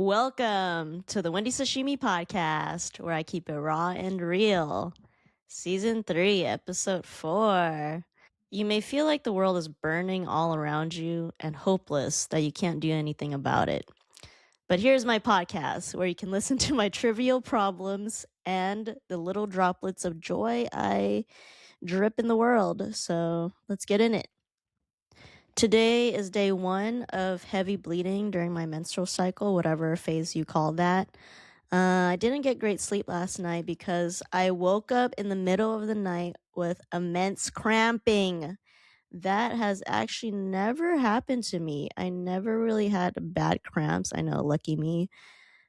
Welcome to the Wendy Sashimi Podcast, where I keep it raw and real. Season 3, Episode 4. You may feel like the world is burning all around you and hopeless that you can't do anything about it. But here's my podcast, where you can listen to my trivial problems and the little droplets of joy I drip in the world. So let's get in it. Today is day 1 of heavy bleeding during my menstrual cycle, whatever phase you call that. I didn't get great sleep last night because I woke up in the middle of the night with immense cramping. That has actually never happened to me. I never really had bad cramps. I know, lucky me.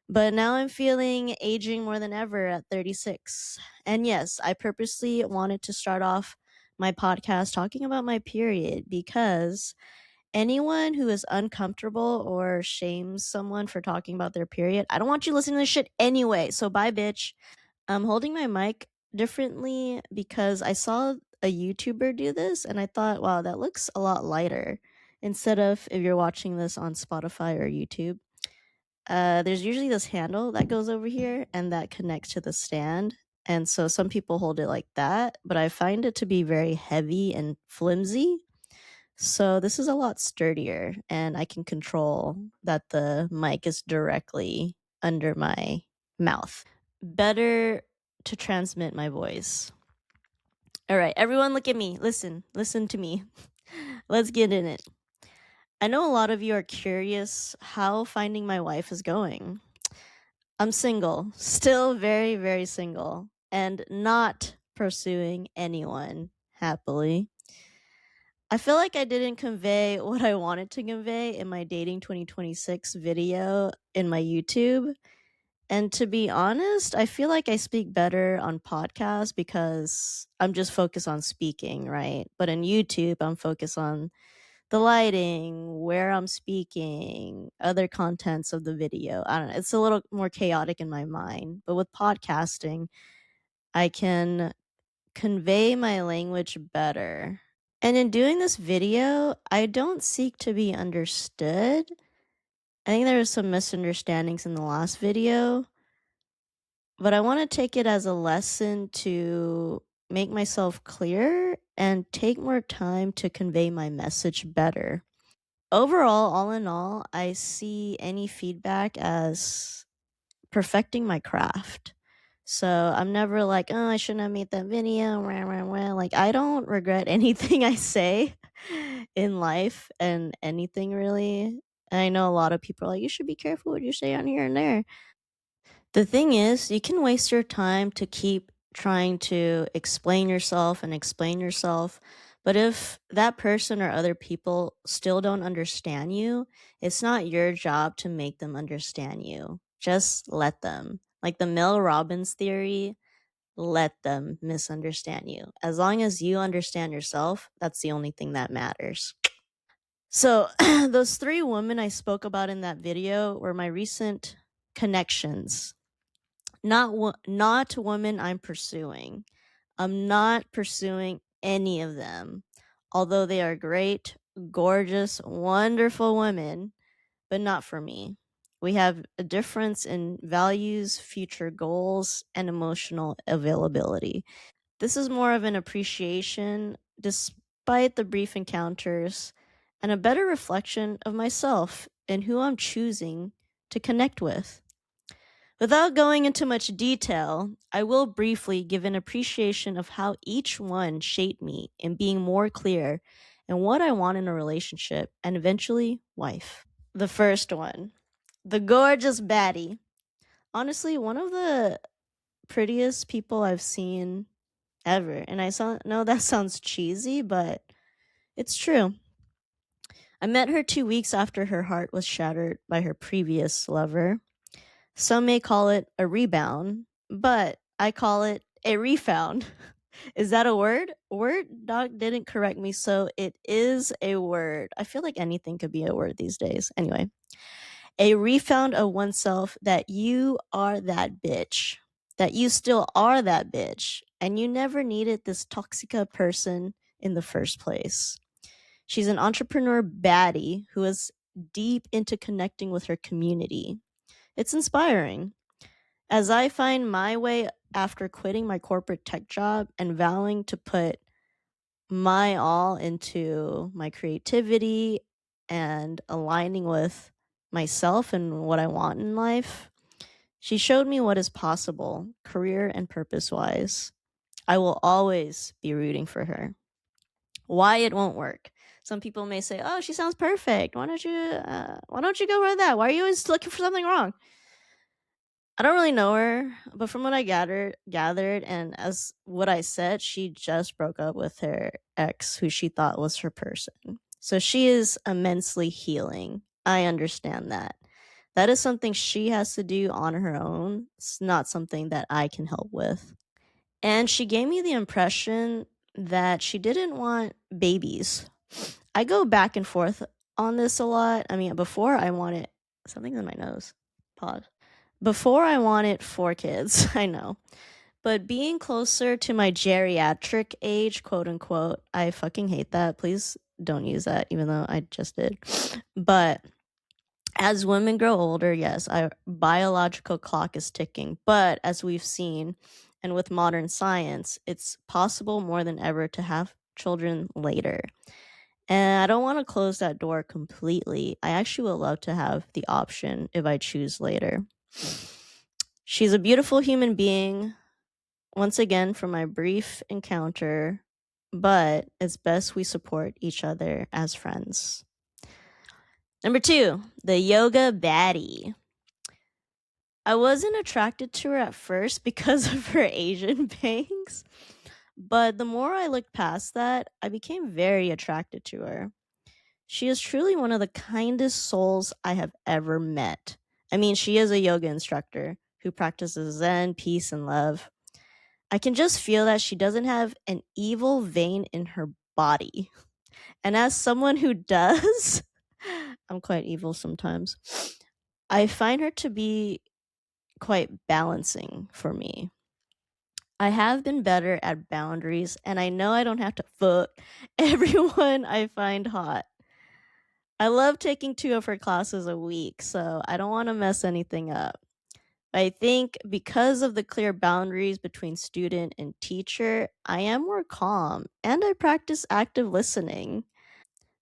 But now I'm feeling aging more than ever at 36. And yes, I purposely wanted to start off my podcast talking about my period because anyone who is uncomfortable or shames someone for talking about their period, I don't want you listening to this shit anyway. So bye, bitch. I'm holding my mic differently because I saw a YouTuber do this and I thought, wow, that looks a lot lighter. Instead of if you're watching this on Spotify or YouTube, there's usually this handle that goes over here and that connects to the stand. And so some people hold it like that, but I find it to be very heavy and flimsy. So this is a lot sturdier, and I can control that the mic is directly under my mouth. Better to transmit my voice. All right, everyone look at me. Listen to me. Let's get in it. I know a lot of you are curious how finding my wife is going. I'm single, still very, very single, and not pursuing anyone happily. I feel like I didn't convey what I wanted to convey in my Dating 2026 video in my YouTube. And to be honest, I feel like I speak better on podcasts because I'm just focused on speaking, right? But in YouTube, I'm focused on the lighting, where I'm speaking, other contents of the video. I don't know. It's a little more chaotic in my mind. But with podcasting, I can convey my language better. And in doing this video, I don't seek to be understood. I think there was some misunderstandings in the last video, but I want to take it as a lesson to make myself clear and take more time to convey my message better. Overall, all in all, I see any feedback as perfecting my craft. So I'm never like, oh, I shouldn't have made that video. Like, I don't regret anything I say in life and anything really. And I know a lot of people are like, you should be careful what you say on here and there. The thing is, you can waste your time to keep trying to explain yourself. But if that person or other people still don't understand you, it's not your job to make them understand you. Just let them. Like the Mel Robbins theory, let them misunderstand you. As long as you understand yourself, that's the only thing that matters. So those 3 women I spoke about in that video were my recent connections. Not women I'm pursuing. I'm not pursuing any of them. Although they are great, gorgeous, wonderful women, but not for me. We have a difference in values, future goals, and emotional availability. This is more of an appreciation, despite the brief encounters, and a better reflection of myself and who I'm choosing to connect with. Without going into much detail, I will briefly give an appreciation of how each one shaped me in being more clear in what I want in a relationship and eventually wife. The first one, the gorgeous baddie. Honestly, one of the prettiest people I've seen ever. And I know that sounds cheesy, but it's true. I met her 2 weeks after her heart was shattered by her previous lover. Some may call it a rebound, but I call it a refound. Is that a word? Word Doc didn't correct me, so it is a word. I feel like anything could be a word these days. Anyway, a refound of oneself that you are that bitch, that you still are that bitch, and you never needed this toxica person in the first place. She's an entrepreneur baddie who is deep into connecting with her community. It's inspiring. As I find my way after quitting my corporate tech job and vowing to put my all into my creativity and aligning with myself and what I want in life, she showed me what is possible, career and purpose wise. I will always be rooting for her. Why it won't work. Some people may say, "Oh, she sounds perfect. Why don't you go with that? Why are you always looking for something wrong?" I don't really know her, but from what I gathered, and as what I said, she just broke up with her ex, who she thought was her person. So she is immensely healing. I understand that. That is something she has to do on her own. It's not something that I can help with. And she gave me the impression that she didn't want babies. I go back and forth on this a lot. I mean, before I wanted something's in my nose. Pause. Before I wanted 4 kids, I know. But being closer to my geriatric age, quote unquote, I fucking hate that. Please don't use that, even though I just did. But as women grow older, yes, our biological clock is ticking. But as we've seen, and with modern science, it's possible more than ever to have children later. And I don't want to close that door completely. I actually would love to have the option if I choose later. She's a beautiful human being, once again, from my brief encounter, but it's best we support each other as friends. Number 2, the yoga baddie. I wasn't attracted to her at first because of her Asian bangs, but the more I looked past that, I became very attracted to her. She is truly one of the kindest souls I have ever met. I mean, she is a yoga instructor who practices Zen, peace, and love. I can just feel that she doesn't have an evil vein in her body. And as someone who does, I'm quite evil sometimes, I find her to be quite balancing for me. I have been better at boundaries, and I know I don't have to fuck everyone I find hot. I love taking 2 of her classes a week, so I don't want to mess anything up. I think because of the clear boundaries between student and teacher, I am more calm and I practice active listening.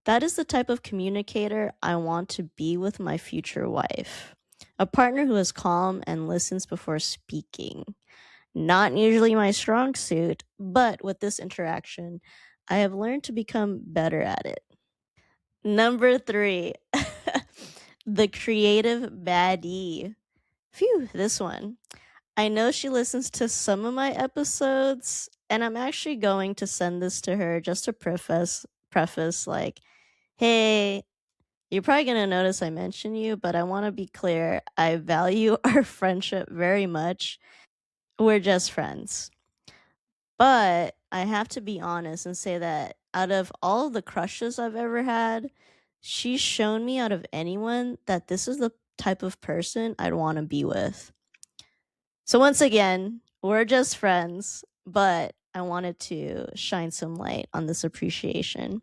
That is the type of communicator I want to be with my future wife. A partner who is calm and listens before speaking. Not usually my strong suit, but with this interaction, I have learned to become better at it. Number 3, the creative baddie. Phew, this one. I know she listens to some of my episodes, and I'm actually going to send this to her just to preface like, hey, you're probably going to notice I mention you, but I want to be clear. I value our friendship very much. We're just friends. But I have to be honest and say that out of all of the crushes I've ever had, she's shown me out of anyone that this is the type of person I'd want to be with. So once again, we're just friends, but I wanted to shine some light on this appreciation.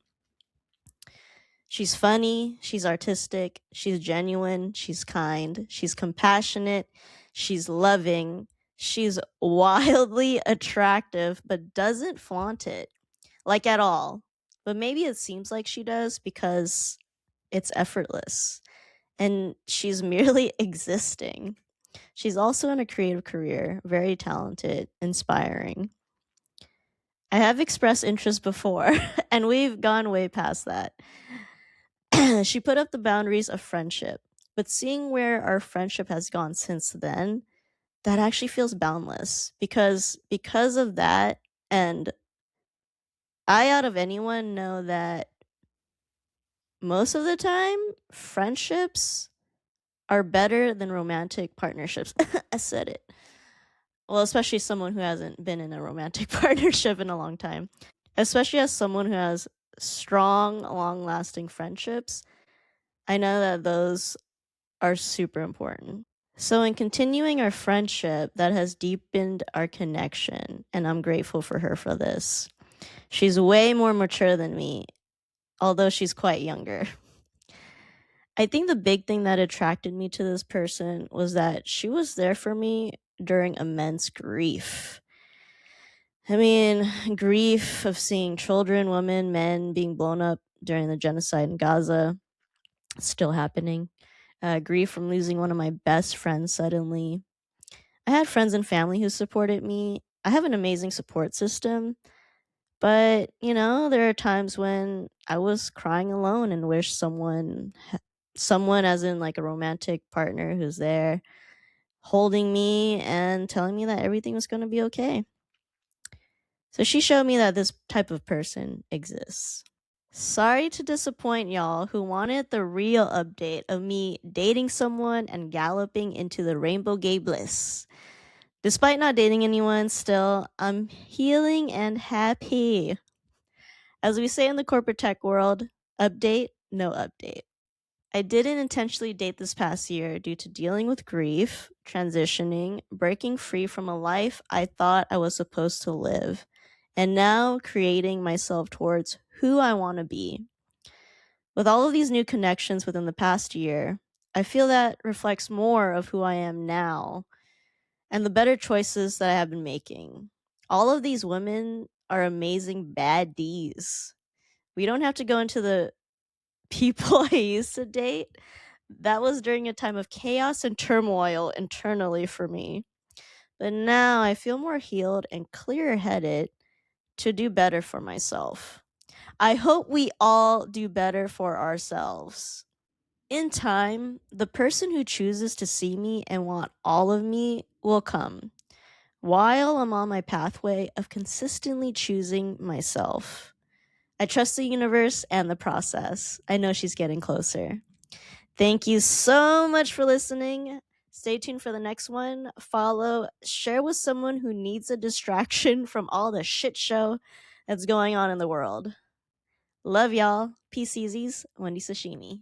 She's funny, she's artistic, she's genuine, she's kind, she's compassionate, she's loving, she's wildly attractive, but doesn't flaunt it, like at all. But maybe it seems like she does because it's effortless and she's merely existing. She's also in a creative career, very talented, inspiring. I have expressed interest before, and we've gone way past that. She put up the boundaries of friendship, but seeing where our friendship has gone since then, that actually feels boundless because of that, and I out of anyone know that most of the time friendships are better than romantic partnerships. I said it. Well, especially someone who hasn't been in a romantic partnership in a long time. Especially as someone who has strong, long-lasting friendships, I know that those are super important. So in continuing our friendship, that has deepened our connection, and I'm grateful for her for this. She's way more mature than me, although she's quite younger. I think the big thing that attracted me to this person was that she was there for me during immense grief. I mean, grief of seeing children, women, men being blown up during the genocide in Gaza, still happening. Grief from losing one of my best friends suddenly. I had friends and family who supported me. I have an amazing support system, but there are times when I was crying alone and wish someone as in like a romantic partner who's there holding me and telling me that everything was going to be okay. So she showed me that this type of person exists. Sorry to disappoint y'all who wanted the real update of me dating someone and galloping into the rainbow gay bliss. Despite not dating anyone, still, I'm healing and happy. As we say in the corporate tech world, update, no update. I didn't intentionally date this past year due to dealing with grief, transitioning, breaking free from a life I thought I was supposed to live, and now creating myself towards who I want to be. With all of these new connections within the past year, I feel that reflects more of who I am now and the better choices that I have been making. All of these women are amazing baddies. We don't have to go into the people I used to date. That was during a time of chaos and turmoil internally for me. But now I feel more healed and clear headed to do better for myself. I hope we all do better for ourselves. In time, the person who chooses to see me and want all of me will come, while I'm on my pathway of consistently choosing myself. I trust the universe and the process. I know she's getting closer. Thank you so much for listening. Stay tuned for the next one. Follow, share with someone who needs a distraction from all the shit show that's going on in the world. Love y'all. Peace, easies. Wendy Sashimi.